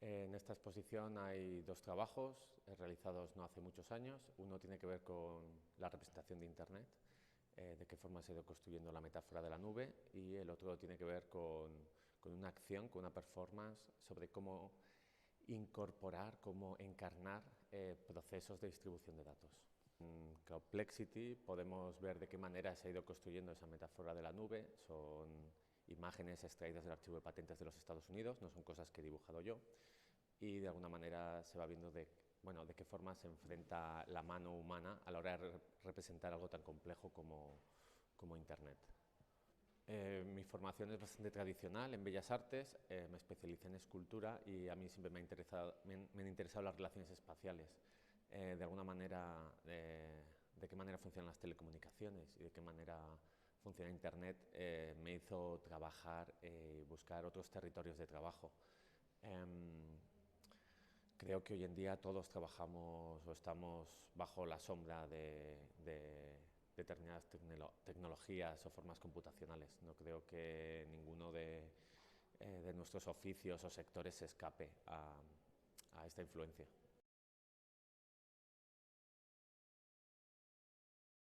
En esta exposición hay dos trabajos realizados no hace muchos años. Uno tiene que ver con la representación de Internet, de qué forma se ha ido construyendo la metáfora de la nube, y el otro tiene que ver con una acción, con una performance sobre cómo incorporar, cómo encarnar procesos de distribución de datos. En Cloudplexity podemos ver de qué manera se ha ido construyendo esa metáfora de la nube. Son imágenes extraídas del archivo de patentes de los Estados Unidos, no son cosas que he dibujado yo, y de alguna manera se va viendo de qué forma se enfrenta la mano humana a la hora de representar algo tan complejo como Internet. Mi formación es bastante tradicional en Bellas Artes, me especialicé en escultura y a mí siempre me han interesado las relaciones espaciales. De alguna manera, de qué manera funcionan las telecomunicaciones y de qué manera funciona Internet, me hizo trabajar y buscar otros territorios de trabajo. Creo que hoy en día todos trabajamos o estamos bajo la sombra de determinadas tecnologías o formas computacionales. No creo que ninguno de nuestros oficios o sectores se escape a esta influencia.